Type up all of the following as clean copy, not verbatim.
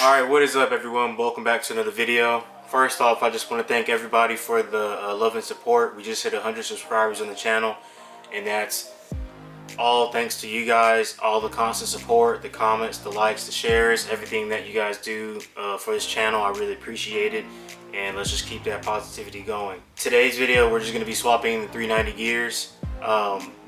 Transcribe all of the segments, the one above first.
Alright, what is up everyone? Welcome back to another video. First off, I just want to thank everybody for the love and support. We just hit 100 subscribers on the channel, and that's all thanks to you guys, all the constant support, the comments, the likes, the shares, everything that you guys do for this channel. I really appreciate it, and let's just keep that positivity going. Today's video, we're just going to be swapping the 390 gears.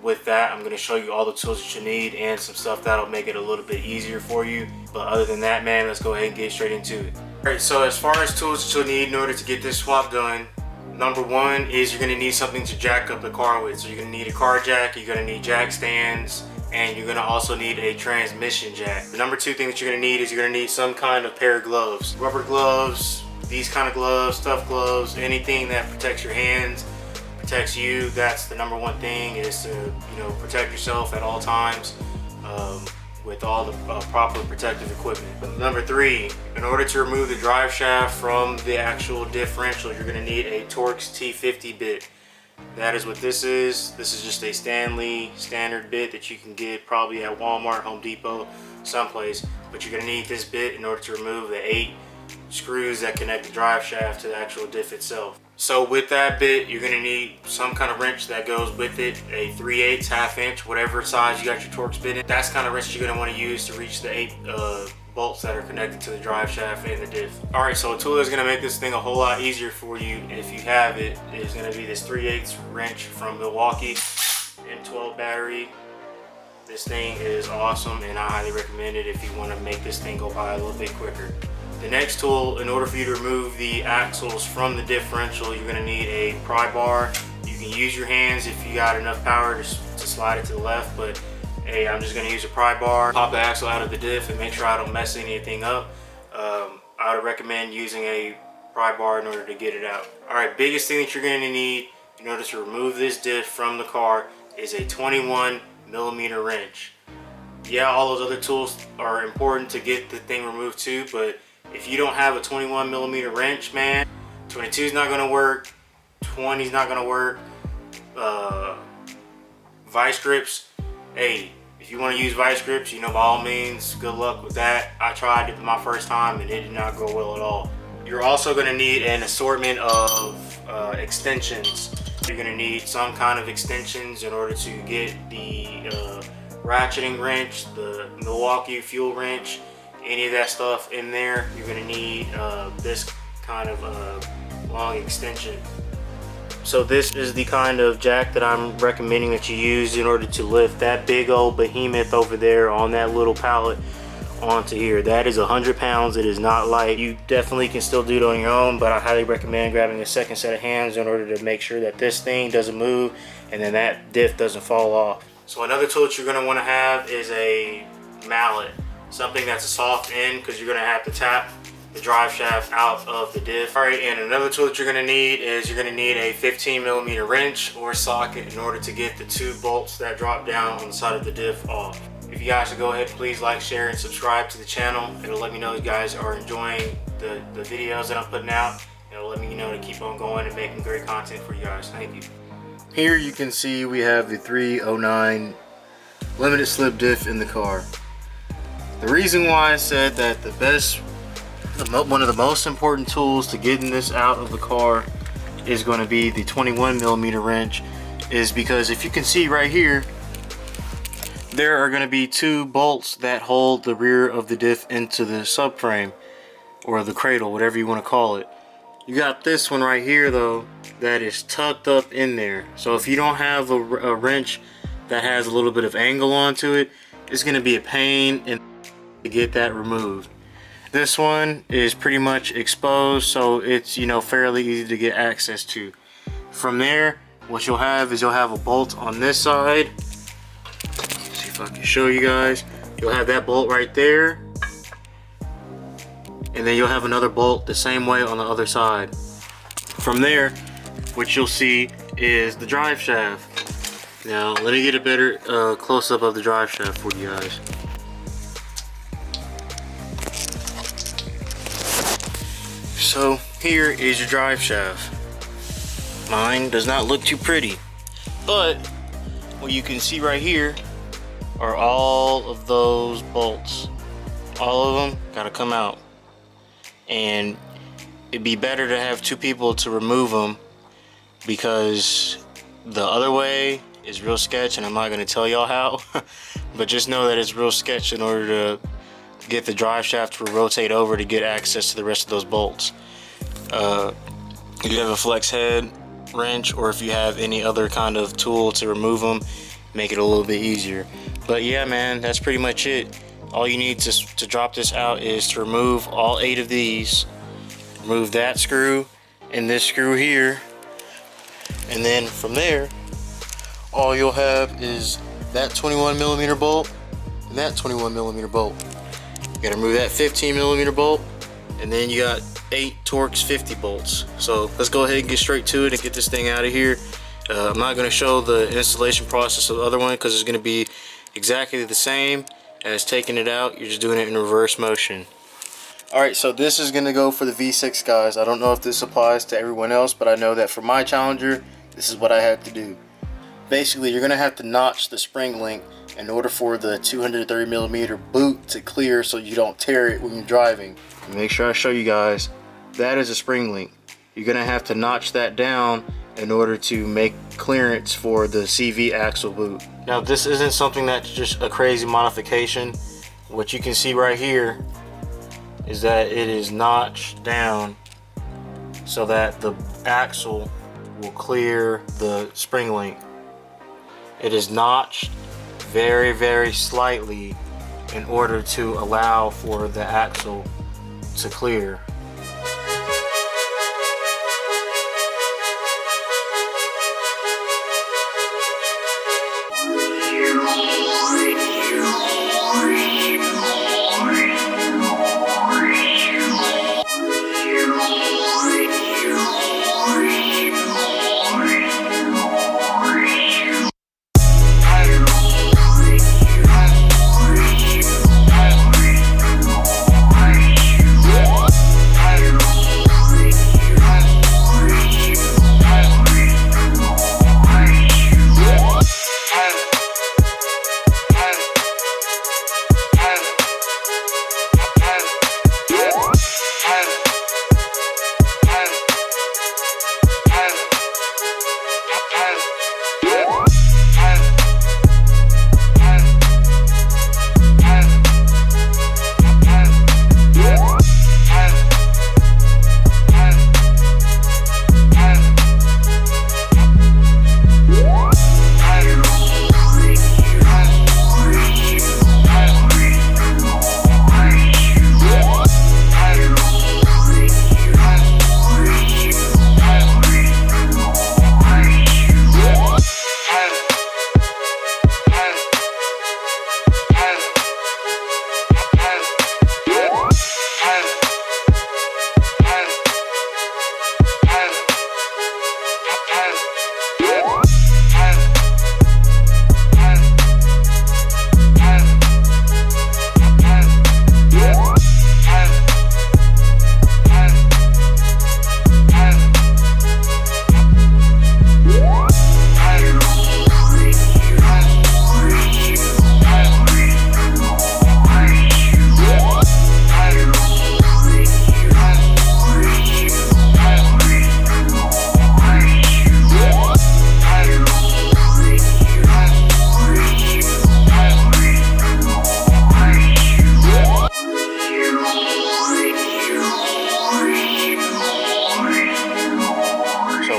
With that, I'm going to show you all the tools that you need and some stuff that'll make it a little bit easier for you. But other than that, man, let's go ahead and get straight into it. Alright, so as far as tools that you'll need in order to get this swap done, number one is you're going to need something to jack up the car with. So you're going to need a car jack, you're going to need jack stands, and you're going to also need a transmission jack. The number two thing that you're going to need is you're going to need some kind of pair of gloves. Rubber gloves, these kind of gloves, tough gloves, anything that protects your hands, protects you. That's the number one thing, is to protect yourself at all times with all the proper protective equipment. But number three, in order to remove the drive shaft from the actual differential, you're going to need a Torx T50 bit. That is what this is. This is just a Stanley standard bit that you can get probably at Walmart, Home Depot, someplace. But you're going to need this bit in order to remove the 8 screws that connect the drive shaft to the actual diff itself. So with that bit, you're going to need some kind of wrench that goes with it, a 3/8, ½ inch, whatever size you got your Torx bit in. That's the kind of wrench you're going to want to use to reach the 8 bolts that are connected to the drive shaft and the diff. Alright, so a tool that's going to make this thing a whole lot easier for you, if you have it, is going to be this 3/8 wrench from Milwaukee, M12 battery. This thing is awesome, and I highly recommend it if you want to make this thing go by a little bit quicker. The next tool, in order for you to remove the axles from the differential, you're going to need a pry bar. You can use your hands if you got enough power to slide it to the left, but hey, I'm just going to use a pry bar. Pop the axle out of the diff and make sure I don't mess anything up. I would recommend using a pry bar in order to get it out. Alright, biggest thing that you're going to need in order to remove this diff from the car is a 21mm wrench. Yeah, all those other tools are important to get the thing removed too, but if you don't have a 21mm wrench, man, 22 is not going to work, 20 is not going to work. Vice grips, hey, if you want to use vice grips, by all means, good luck with that. I tried it my first time and it did not go well at all. You're also going to need an assortment of extensions. You're going to need some kind of extensions in order to get the ratcheting wrench, the Milwaukee fuel wrench, any of that stuff in there. You're going to need this kind of long extension. So this is the kind of jack that I'm recommending that you use in order to lift that big old behemoth over there on that little pallet onto here. That is 100 pounds. It is not light. You definitely can still do it on your own, but I highly recommend grabbing a second set of hands in order to make sure that this thing doesn't move and then that diff doesn't fall off. So another tool that you're going to want to have is a mallet. Something that's a soft end, because you're going to have to tap the drive shaft out of the diff. Alright, and another tool that you're going to need is you're going to need a 15mm wrench or socket in order to get the 2 bolts that drop down on the side of the diff off. If you guys would go ahead, please like, share, and subscribe to the channel. It'll let me know you guys are enjoying the videos that I'm putting out. It'll let me know to keep on going and making great content for you guys. Thank you. Here you can see we have the 309 limited slip diff in the car. The reason why I said that one of the most important tools to getting this out of the car is going to be the 21mm wrench is because if you can see right here, there are going to be 2 bolts that hold the rear of the diff into the subframe or the cradle, whatever you want to call it. You got this one right here though that is tucked up in there. So if you don't have a wrench that has a little bit of angle onto it, it's going to be a pain to get that removed. This one is pretty much exposed, so it's fairly easy to get access to. From there, what you'll have is you'll have a bolt on this side. Let's see if I can show you guys. You'll have that bolt right there, and then you'll have another bolt the same way on the other side. From there, what you'll see is the drive shaft. Now let me get a better close-up of the drive shaft for you guys. So here is your drive shaft. Mine does not look too pretty, but what you can see right here are all of those bolts. All of them gotta come out. and it'd be better to have 2 people to remove them, because the other way is real sketch, and I'm not going to tell y'all how. But just know that it's real sketch in order to get the drive shaft to rotate over to get access to the rest of those bolts. If you have a flex head wrench, or if you have any other kind of tool to remove them, make it a little bit easier. But yeah, man, that's pretty much it. All you need to drop this out is to remove all 8 of these, remove that screw and this screw here, and then from there all you'll have is that 21mm bolt and that 21mm bolt. You gotta remove that 15mm bolt, and then you got 8 Torx 50 bolts. So let's go ahead and get straight to it and get this thing out of here. I'm not going to show the installation process of the other one because it's going to be exactly the same as taking it out. You're just doing it in reverse motion. Alright, so this is going to go for the V6, guys. I don't know if this applies to everyone else, but I know that for my Challenger, this is what I had to do. Basically, you're going to have to notch the spring link in order for the 230mm boot to clear so you don't tear it when you're driving. Make sure I show you guys. That is a spring link. You're going to have to notch that down in order to make clearance for the CV axle boot. Now, this isn't something that's just a crazy modification. What you can see right here is that it is notched down so that the axle will clear the spring link. It is notched very, very slightly in order to allow for the axle to clear.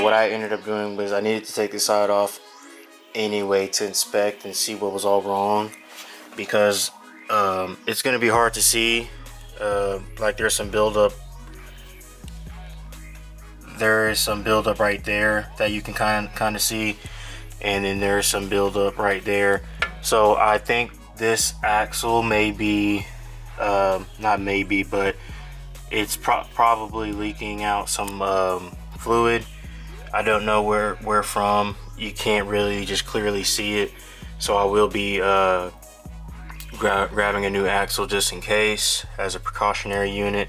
I ended up doing was I needed to take the side off anyway to inspect and see what was all wrong, because it's going to be hard to see. Like there's some buildup. There is some buildup right there that you can kind of see, and then there's some buildup right there. So I think this axle may be, not maybe, but it's probably leaking out some fluid. I don't know where from. You can't really just clearly see it, so I will be grabbing a new axle just in case as a precautionary unit.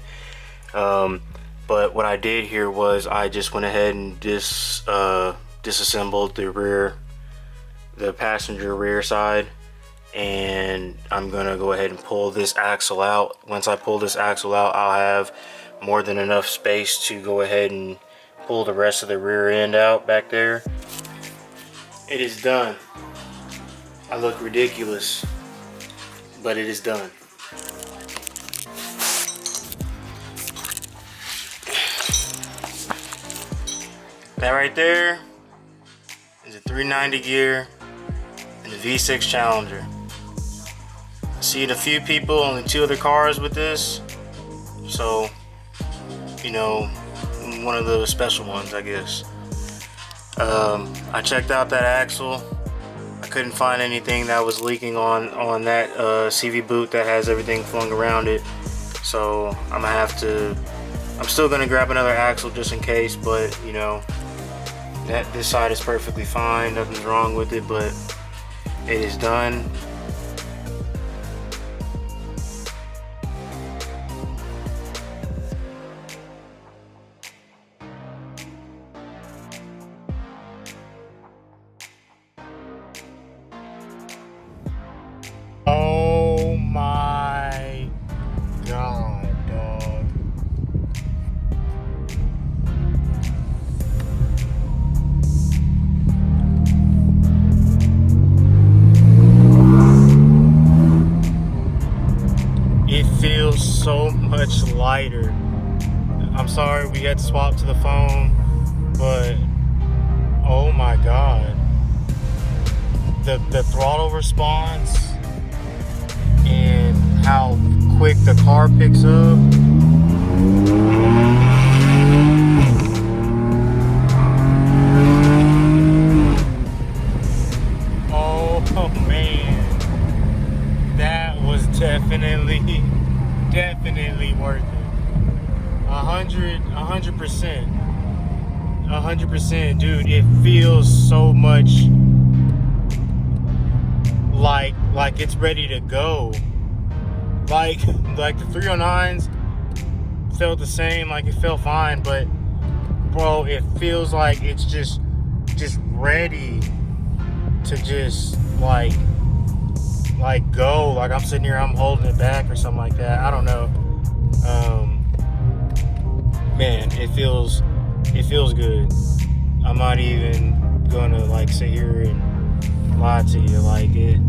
But what I did here was I just went ahead and disassembled the passenger rear side, and I'm gonna go ahead and pull this axle out. Once I pull this axle out, I'll have more than enough space to go ahead and pull the rest of the rear end out back there. It is done. I look ridiculous, but it is done. That right there is a 390 gear and a V6 Challenger. I've seen a few people, only 2 other cars with this, so you know, one of the special ones, I guess. I checked out that axle. I couldn't find anything that was leaking on that CV boot that has everything flung around it, so I'm still gonna grab another axle just in case, but you know, this side is perfectly fine, nothing's wrong with it, but it is done. Oh my God, dog. It feels so much lighter. I'm sorry we had to swap to the phone, but oh my God. The throttle response and how quick the car picks up. Oh man, that was definitely worth it. 100%, dude. It feels so much like it's ready to go. Like the 309s felt the same, like it felt fine, but bro, it feels like it's just ready to just like go. Like I'm sitting here, I'm holding it back or something like that. I don't know. Man, it feels good. I'm not even gonna like sit here and lie to you. Like it.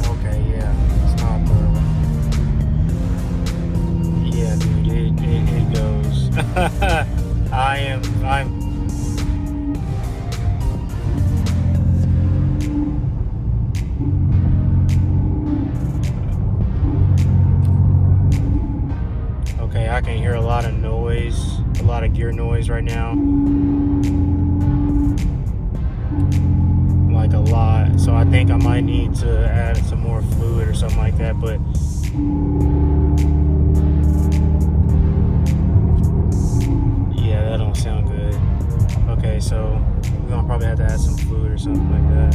Okay, yeah, it's not perfect. Yeah, dude, it goes. I'm. Okay, I can hear a lot of noise, a lot of gear noise right now. Like a lot. So I think I might need to add some more fluid or something like that, but yeah, that don't sound good. Okay, so we're gonna probably have to add some fluid or something like that.